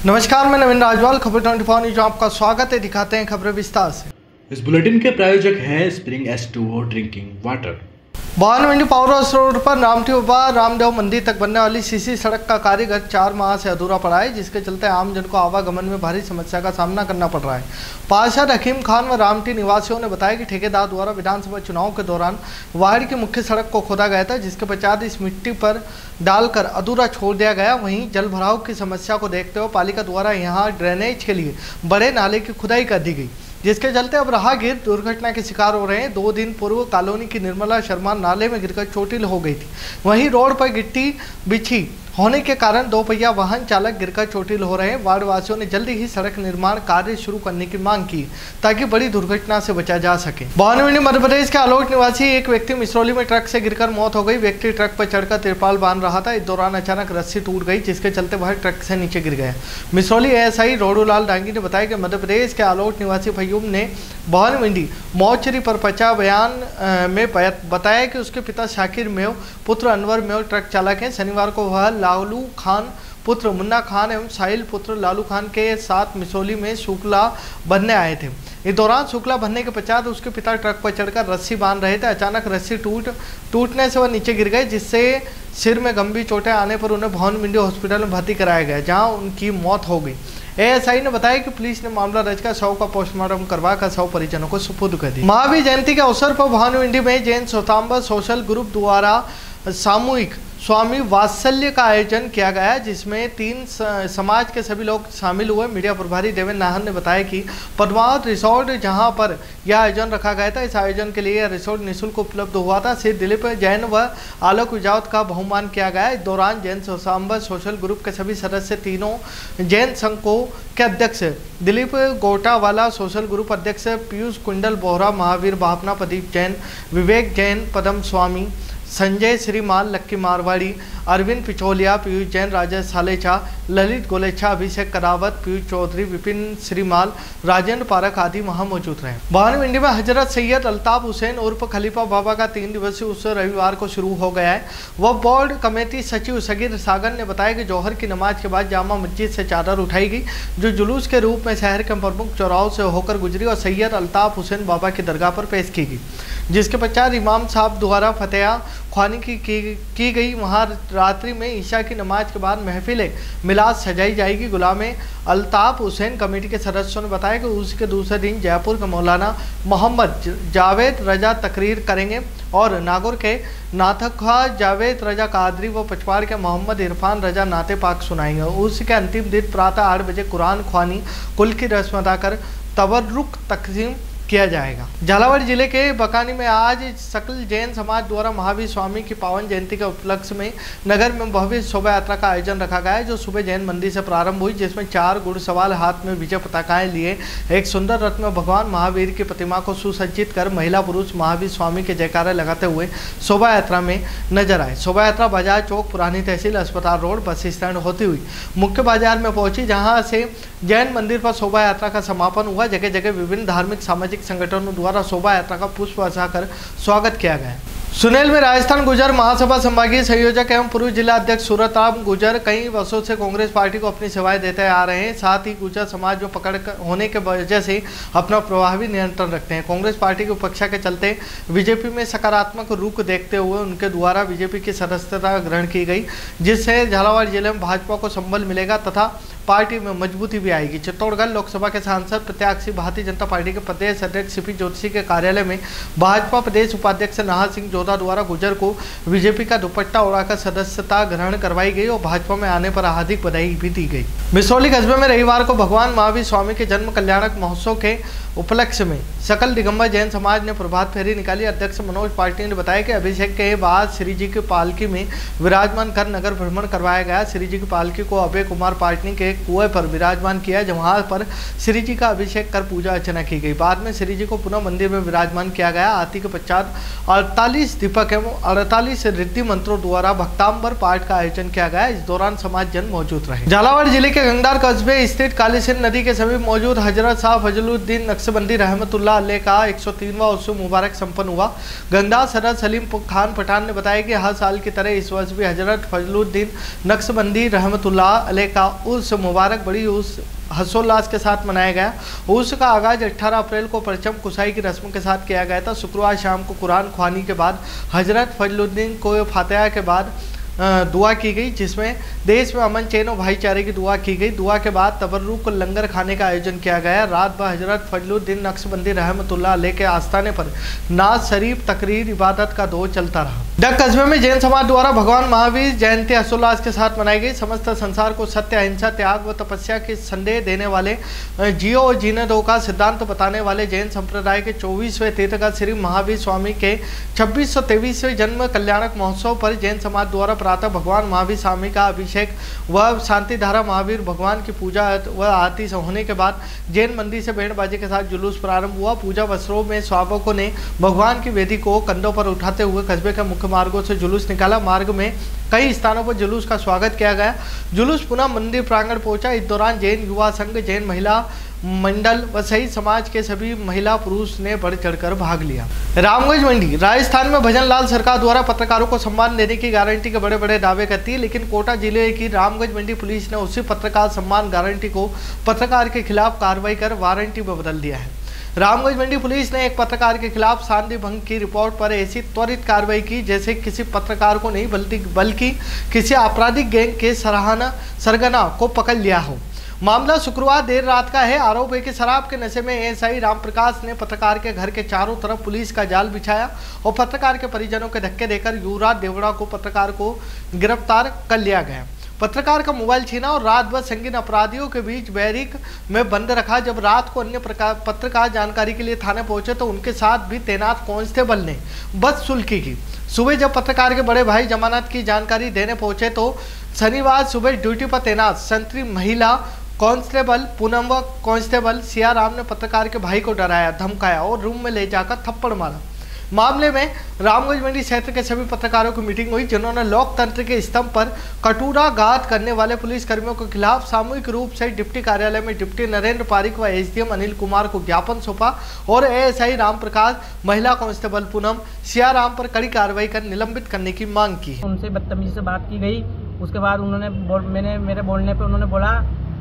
नमस्कार, मैं नवीन राजवाल, खबर 24 न्यूज आपका स्वागत है। दिखाते हैं खबरें विस्तार से। इस बुलेटिन के प्रायोजक हैं spring S2O drinking water. Bhanumandi power house road पर रामदेव मंदिर तक बनने वाली सीसी सड़क का कार्य गत 4 माह से अधूरा पड़ा है, जिसके चलते आमजन को आवागमन में भारी समस्या का सामना करना पड़ रहा है। पार्षद हकीम खान व रामटी निवासियों ने बताया कि ठेकेदार द्वारा विधानसभा चुनाव के दौरान वार्ड की मुख्य सड़क को खोदा गया था, जिसके पश्चात इस मिट्टी पर डालकर अधूरा छोड़ दिया गया। वहीं जल भराव की समस्या को देखते हुए पालिका द्वारा यहाँ ड्रेनेज के लिए बड़े नाले की खुदाई कर दी गई, जिसके चलते अब राहगीर दुर्घटना के शिकार हो रहे हैं। 2 दिन पूर्व कॉलोनी की निर्मला शर्मा नाले में गिरकर चोटिल हो गई थी। वहीं रोड पर गिट्टी बिछी होने के कारण 2 पहिया वाहन चालक गिरकर चोटिल हो रहे हैं। वार्ड वासियों ने जल्दी ही सड़क निर्माण कार्य शुरू करने की मांग की ताकि बड़ी दुर्घटना से बचा जा सके। भानुमंडी मध्य प्रदेश के आलोट निवासी एक व्यक्ति मिसरौली में ट्रक से गिरकर मौत हो गई। व्यक्ति ट्रक पर चढ़कर तिरपाल बांध रहा था। इस दौरान अचानक रस्सी टूट गई, जिसके चलते वह ट्रक से नीचे गिर गया। मिसरौली एएसआई रोडूलाल डांगी ने बताया कि मध्य प्रदेश के आलोट निवासी फयूम ने भानुमंडी मौचरी पर पचा बयान में बताया कि उसके पिता शाकिर मेव पुत्र अनवर मेव ट्रक चालक हैं। शनिवार को वह लालू खान पुत्र मुन्ना खान एवं साहिल पुत्र लालू खान के साथ मिसौली में शुक्ला बनने आए थे। इस दौरान शुक्ला बनने के पश्चात उसके पिता ट्रक पर चढ़कर रस्सी बांध रहे थे। अचानक रस्सी टूटने से वह नीचे गिर गए, जिससे सिर में गंभीर चोटें आने पर उन्हें भानुमंडी हॉस्पिटल में भर्ती कराया गया, जहां उनकी मौत हो गई। एएसआई ने बताया कि पुलिस ने मामला दर्ज कर शव का पोस्टमार्टम करवाकर शव परिजनों को सुपुर्द कर दिया। महावीर जयंती के अवसर पर भानुमंडी में जैन श्वेतांबर सोशल ग्रुप द्वारा सामूहिक स्वामी वात्सल्य का आयोजन किया गया, जिसमें 3 समाज के सभी लोग शामिल हुए। मीडिया प्रभारी देवेंद्र नाहर ने बताया कि पद्मावत रिसोर्ट जहां पर यह आयोजन रखा गया था, इस आयोजन के लिए यह रिसोर्ट निःशुल्क उपलब्ध हुआ था। श्री दिलीप जैन व आलोक विजावत का बहुमान किया गया। इस दौरान जैन श्वेतांबर सोशल ग्रुप के सभी सदस्य, तीनों जैन संघों के अध्यक्ष दिलीप गोटावाला, सोशल ग्रुप अध्यक्ष पीयूष कुंडल बोहरा, महावीर भावना, प्रदीप जैन, विवेक जैन, पदम स्वामी, संजय श्रीमाल, लक्की मारवाड़ी, अरविंद पिछोलिया, पीयूष जैन, राजेश सालेचा, ललित गोलेचा, अभिषेक करावत, पीयूष चौधरी, विपिन श्रीमाल, राजेंद्र पारक आदि वहां मौजूद रहे। भानुमंडी में हजरत सैयद अल्ताफ हुसैन उर्फ खलीफा बाबा का 3 दिवसीय उत्सव रविवार को शुरू हो गया है। वह बोर्ड कमेटी सचिव सगीर सागर ने बताया कि जोहर की नमाज के बाद जामा मस्जिद से चादर उठाई गई, जो जुलूस के रूप में शहर के प्रमुख चौराहों से होकर गुजरी और सैयद अल्ताफ हुसैन बाबा की दरगाह पर पेश की गई, जिसके पश्चात इमाम साहब द्वारा फतेहा ख्वानी की गई। वहाँ रात्रि में ईशा की नमाज के बाद महफिल मिलाद सजाई जाएगी। गुलाम अल्ताफ हुसैन कमेटी के सदस्यों ने बताया कि उसके दूसरे दिन जयपुर के मौलाना मोहम्मद जावेद रजा तकरीर करेंगे और नागौर के नाथखा जावेद रजा कादरी व पचवाड़ के मोहम्मद इरफान रजा नाते पाक सुनाएंगे। उसके अंतिम दिन प्रातः 8 बजे कुरान ख्वानी कुल की रस्म अदा कर तबर्रुक तकसीम किया जाएगा। झालावाड़ जिले के बकानी में आज सकल जैन समाज द्वारा महावीर स्वामी की पावन जयंती के उपलक्ष्य में नगर में भव्य शोभा यात्रा का आयोजन रखा गया है, जो सुबह जैन मंदिर से प्रारंभ हुई, जिसमें 4 घुड़सवार हाथ में विजय पताकाएं लिए एक सुंदर रथ में भगवान महावीर की प्रतिमा को सुसज्जित कर महिला पुरुष महावीर स्वामी के जयकारे लगाते हुए शोभा यात्रा में नजर आए। शोभा यात्रा बाजार चौक, पुरानी तहसील, अस्पताल रोड, बस स्टैंड होती हुई मुख्य बाजार में पहुंची, जहां से जैन मंदिर पर शोभा यात्रा का समापन हुआ। जगह जगह विभिन्न धार्मिक सामाजिक संगठनों द्वारा शोभा यात्रा का पुष्प वर्षाकर स्वागत किया गया। सुनेल में राजस्थान गुर्जर महासभा संभागीय संयोजक एवं पूर्व जिला अध्यक्ष सूरतराम गुर्जर कई वर्षों से कांग्रेस पार्टी को अपनी सेवाएं देते आ रहे हैं। साथ ही गुर्जर समाज में पकड़ होने के वजह से अपना प्रभावी नियंत्रण रखते हैं। कांग्रेस पार्टी की उपेक्षा के चलते बीजेपी में सकारात्मक रुख देखते हुए उनके द्वारा बीजेपी की सदस्यता ग्रहण की गई, जिससे झालावाड़ जिले में भाजपा को संबल मिलेगा तथा पार्टी में मजबूती भी आएगी। चित्तौड़गढ़ लोकसभा के सांसद प्रत्याशी भारतीय जनता पार्टी के प्रदेश अध्यक्ष सीपी ज्योतिषी के कार्यालय में भाजपा प्रदेश उपाध्यक्ष नाहर सिंह जोधा द्वारा गुर्जर को बीजेपी का दुपट्टा उड़ाकर सदस्यता ग्रहण करवाई गई और भाजपा में आने पर हार्दिक बधाई भी दी गई। मिसरौली कस्बे में रविवार को भगवान महावीर स्वामी के जन्म कल्याणक महोत्सव के उपलक्ष्य में सकल दिगंबर जैन समाज ने प्रभात फेरी निकाली। अध्यक्ष मनोज पाटिल ने बताया कि अभिषेक के बाद श्री जी की पालकी में विराजमान कर नगर भ्रमण करवाया गया। श्री जी की पालकी को अभय कुमार पाटनी के कुएं पर विराजमान किया, जहां पर श्री जी का अभिषेक कर पूजा अर्चना की गई। बाद में श्री जी को पुनः मंदिर में विराजमान किया गया। आरती के पश्चात 48 दीपक एवं 48 रिद्धि मंत्रों द्वारा भक्तांबर पाठ का आयोजन किया गया। इस दौरान समाज जन मौजूद रहे। झालावाड़ जिले के गंगदार कस्बे स्थित कालीसिंध नदी के समीप मौजूद हजरत शाह फजलुद्दीन नक्शबंदी रहमतुल्लाह अलैह का 103वां उत्सव मुबारक संपन्न हुआ। गंगदार सरहद सलीम खान पठान ने बताया कि हर साल की तरह इस वर्ष भी हजरत फजलुद्दीन नक्शबंदी रहमतुल्लाह अलैह का उर्स मुबारक बड़ी उस हर्षोल्लास के साथ मनाया गया। उर्स का आगाज 18 अप्रैल को परचम कुसाई की रस्म के साथ किया गया था। शुक्रवार शाम को कुरान ख्वानी के बाद हजरत फजलुद्दीन को फातिहा के बाद दुआ की गई, जिसमें देश में अमन चैन और भाईचारे की दुआ की गई। दुआ के बाद तबर्रुक को लंगर खाने का आयोजन किया गया। रात भर हजरत फजलुद्दीन नक्शबंदी रहमतुल्लाह अलैह के आस्थाने पर नाज शरीफ तकरीर इबादत का दौर चलता रहा। डग कस्बे में जैन समाज द्वारा भगवान महावीर जयंती हर्षोल्लास के साथ मनाई गई। समस्त संसार को सत्य, अहिंसा, त्याग व तपस्या के संदेश देने वाले, जियो और जीने दो का सिद्धांत बताने वाले जैन संप्रदाय के 24वें तीर्थंकर श्री महावीर स्वामी के 2623वें जन्म कल्याणक महोत्सव पर जैन समाज द्वारा प्रातः भगवान महावीर स्वामी का अभिषेक व शांति धारा महावीर भगवान की पूजा व आरती होने के बाद जैन मंदिर से बैंड बाजे के साथ जुलूस प्रारंभ हुआ। पूजा वस्त्रों में स्वागतों ने भगवान की वेदी को कंधों पर उठाते हुए कस्बे के मुख्य मार्गों से जुलूस निकाला। मार्ग में कई स्थानों पर जुलूस का स्वागत किया गया। जुलूस पुनः मंदिर प्रांगण पहुंचा। इस दौरान जैन युवा संघ, जैन महिला मंडल व सहित समाज के सभी महिला पुरुष ने बढ़ चढ़कर भाग लिया। रामगंज मंडी राजस्थान में भजन लाल सरकार द्वारा पत्रकारों को सम्मान देने की गारंटी के बड़े बड़े दावे करती है, लेकिन कोटा जिले की रामगंज मंडी पुलिस ने उसी पत्रकार सम्मान गारंटी को पत्रकार के खिलाफ कार्रवाई कर वारंटी में बदल दिया है। रामगंज मंडी पुलिस ने एक पत्रकार के खिलाफ शांति भंग की रिपोर्ट पर ऐसी त्वरित कार्रवाई की जैसे किसी पत्रकार को नहीं बल्कि किसी आपराधिक गैंग के सरगना को पकड़ लिया हो। मामला शुक्रवार देर रात का है। आरोप है कि शराब के नशे में एएसआई रामप्रकाश ने पत्रकार के घर के चारों तरफ पुलिस का जाल बिछाया और पत्रकार के परिजनों के धक्के देकर युवराज देवड़ा को पत्रकार को गिरफ्तार कर लिया गया। पत्रकार का मोबाइल छीना और रात भर संगीन अपराधियों के बीच बैरिक में बंद रखा। जब रात को अन्य पत्रकार जानकारी के लिए थाने पहुंचे तो उनके साथ भी तैनात कांस्टेबल ने बदसुल्की की। सुबह जब पत्रकार के बड़े भाई जमानत की जानकारी देने पहुंचे तो शनिवार सुबह ड्यूटी पर तैनात संतरी महिला कांस्टेबल पूनम व कांस्टेबल सियाराम ने पत्रकार के भाई को डराया, धमकाया और रूम में ले जाकर थप्पड़ मारा। मामले में रामगंज मंडी क्षेत्र के सभी पत्रकारों की मीटिंग हुई, जिन्होंने लोकतंत्र के स्तंभ पर कटुराघात करने वाले पुलिसकर्मियों के खिलाफ सामूहिक रूप से डिप्टी कार्यालय में डिप्टी नरेंद्र पारिक व एसडीएम अनिल कुमार को ज्ञापन सौंपा और एएसआई रामप्रकाश, महिला कांस्टेबल पूनम सियाराम पर कड़ी कार्रवाई कर निलंबित करने की मांग की। उनसे बदतमीजी से बात की गई। उसके बाद उन्होंने मेरे बोलने पर उन्होंने बोला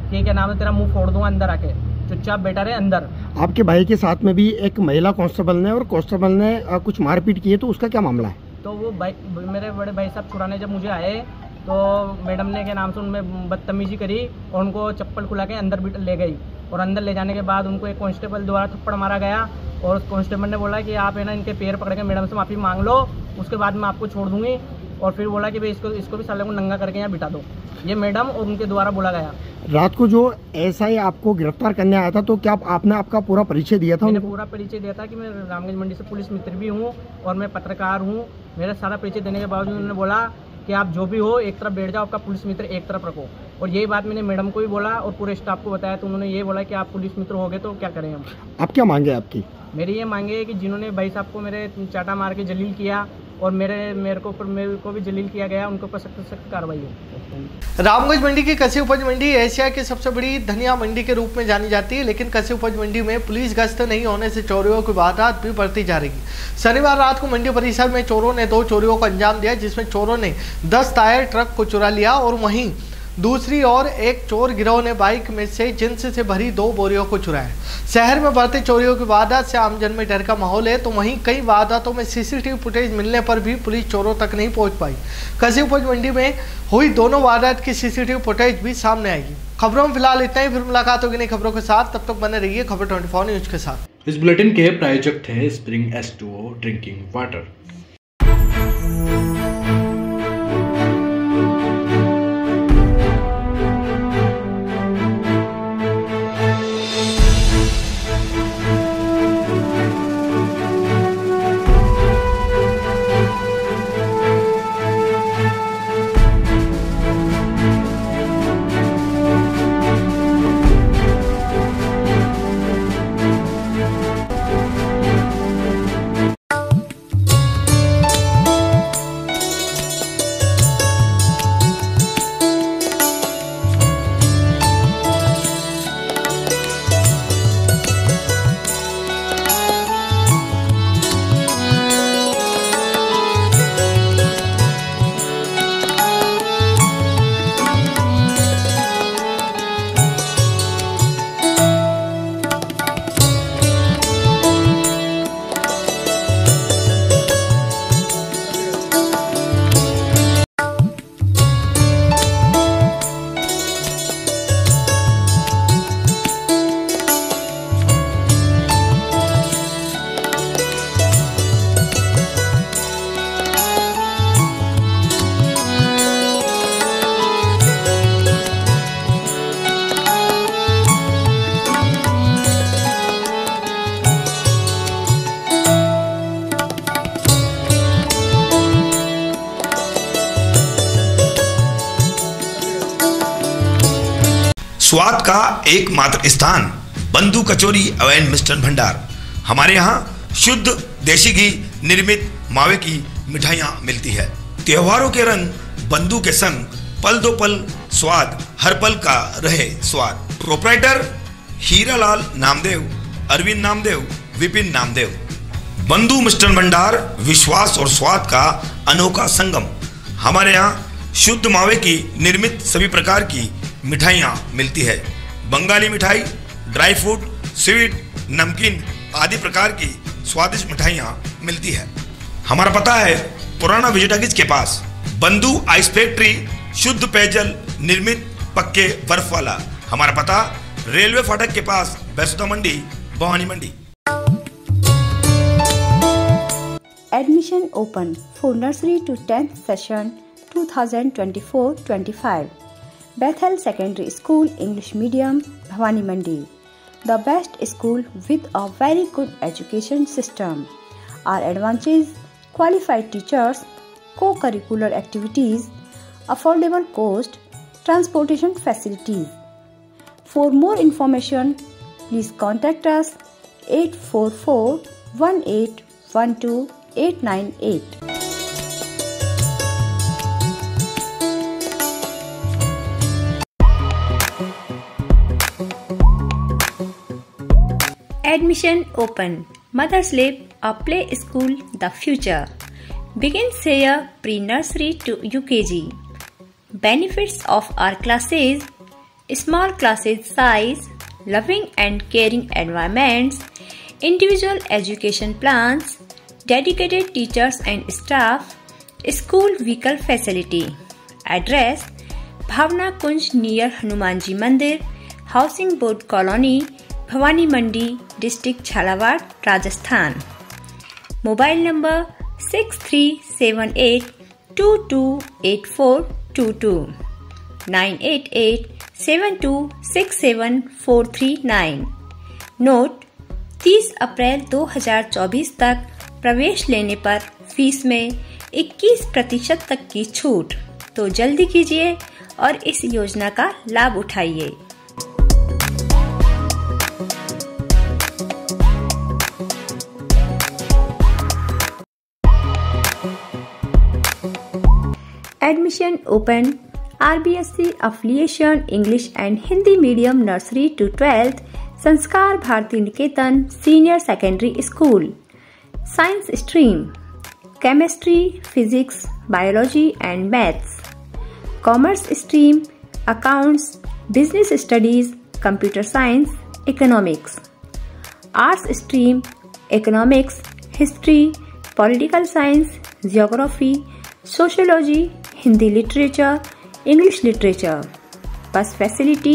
कि क्या नाम है तेरा, मुंह फोड़ दूंगा अंदर आके, चुपचाप बैठा रहे अंदर। आपके भाई के साथ में भी एक महिला कांस्टेबल ने और कांस्टेबल ने कुछ मारपीट की है, तो उसका क्या मामला है? तो वो मेरे बड़े भाई साहब छुड़ाने जब मुझे आए तो मैडम ने क्या नाम से उनमें बदतमीजी करी और उनको चप्पल खुला के अंदर भी ले गई और अंदर ले जाने के बाद उनको एक कांस्टेबल द्वारा थप्पड़ मारा गया और उस कांस्टेबल ने बोला कि आप है ना इनके पैर पकड़ के मैडम से माफ़ी मांग लो, उसके बाद मैं आपको छोड़ दूंगी। और फिर बोला कि भाई इसको भी साले को नंगा करके यहाँ बिठा दो। ये मैडम और उनके द्वारा बोला गया। रात को जो एसआई आपको गिरफ्तार करने आया था तो क्या आपने आपका पूरा परिचय दिया था? मैंने पूरा परिचय दिया था कि मैं रामगंज मंडी से पुलिस मित्र भी हूँ और मैं पत्रकार हूँ। मेरा सारा परिचय देने के बावजूद उन्होंने बोला कि आप जो भी हो एक तरफ बैठ जाओ, आपका पुलिस मित्र एक तरफ रखो। और यही बात मैंने मैडम को भी बोला और पूरे स्टाफ को बताया, तो उन्होंने ये बोला कि आप पुलिस मित्र हो गए तो क्या करें हम। आप क्या मांगे? आपकी मेरी ये मांगे है कि जिन्होंने भाई साहब को मेरे चाटा मार के जलील किया और मेरे को भी जलील किया गया, उनको पर सख्त कार्रवाई हो। रामगंज मंडी की कृषि उपज मंडी एशिया की सबसे बड़ी धनिया मंडी के रूप में जानी जाती है, लेकिन कृषि उपज मंडी में पुलिस गश्त नहीं होने से चोरियों की वारदात भी बढ़ती जा रही है। शनिवार रात को मंडी परिसर में चोरों ने 2 चोरियों को अंजाम दिया, जिसमें चोरों ने 10 टायर ट्रक को चुरा लिया और वहीं दूसरी ओर एक चोर गिरोह ने बाइक में से जिंस से भरी 2 बोरियों को चुराया। शहर में बढ़ते चोरियों की वारदात से आमजन में डर का माहौल है, तो वहीं कई वारदातों में सीसीटीवी फुटेज मिलने पर भी पुलिस चोरों तक नहीं पहुंच पाई। कृषि उपज मंडी में हुई दोनों वारदात की सीसीटीवी फुटेज भी सामने आएगी। खबरों में फिलहाल इतना ही, फिर मुलाकात होगी नई खबरों के साथ। तब तक बने रहिए खबर 24 न्यूज के साथ। इस बुलेटिन के प्रायोजक थे स्प्रिंग S2O ड्रिंकिंग वाटर। स्वाद का एकमात्र स्थान बंधु कचौरी एवं मिष्ठान भंडार। हमारे यहाँ शुद्ध देशी घी निर्मित मावे की मिठाइयाँ मिलती है। त्योहारों के रंग बंधु के संग पल दो पल स्वाद, हर पल का रहे स्वाद। प्रोप्राइटर हीरालाल नामदेव, अरविंद नामदेव, विपिन नामदेव। बंधु मिष्ठान भंडार विश्वास और स्वाद का अनोखा संगम। हमारे यहाँ शुद्ध मावे की निर्मित सभी प्रकार की मिठाइयाँ मिलती है। बंगाली मिठाई, ड्राई फ्रूट, स्वीट, नमकीन आदि प्रकार की स्वादिष्ट मिठाइयाँ मिलती है। हमारा पता है पुराना विजयटागिज के पास। बंधु आइस फैक्ट्री, शुद्ध पेयजल निर्मित पक्के बर्फ वाला। हमारा पता रेलवे फाटक के पास, बैसुदा मंडी, भवानी मंडी। Admission open for nursery to 10th session 2024-25. Bethel Secondary School English Medium, Bhavani Mandi. The best school with a very good education system. Our advantages: qualified teachers, co-curricular activities, affordable cost, transportation facilities. For more information, please contact us 844-1812-898. Admission open. Mother's Lab, a play school, the future. Begins here pre-nursery to UKG. Benefits of our classes: small classes size, loving and caring environments, individual education plans, dedicated teachers and staff, school vehicle facility. Address: Bhavna Kunj near Hanumanji Mandir, Housing Board Colony, Bhawani Mandi, district Jhalawar, Rajasthan. Mobile number 6378228422 98872667439। Note: 30 अप्रैल 2024 तक प्रवेश लेने पर fees में 21% तक की छूट। तो जल्दी कीजिए और इस योजना का लाभ उठाइए। Admission open. RBSC affiliation English and Hindi medium nursery to 12th, Sanskar Bharati Niketan Senior Secondary School. Science stream: Chemistry, Physics, Biology and Maths. Commerce stream: Accounts, Business Studies, Computer Science, Economics. Arts stream: Economics, History, Political Science, Geography, Sociology, Hindi Literature, English Literature. Bus facility,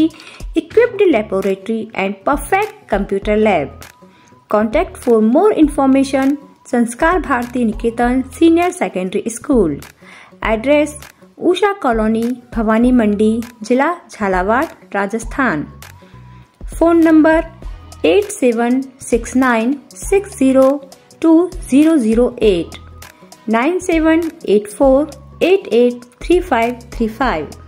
equipped laboratory and perfect computer lab. Contact for more information Sanskar Bharati Niketan Senior Secondary School. Address: Usha Colony, Bhavani Mandi, Jila Jhalawad, Rajasthan. Phone number 8769602008 9784883535।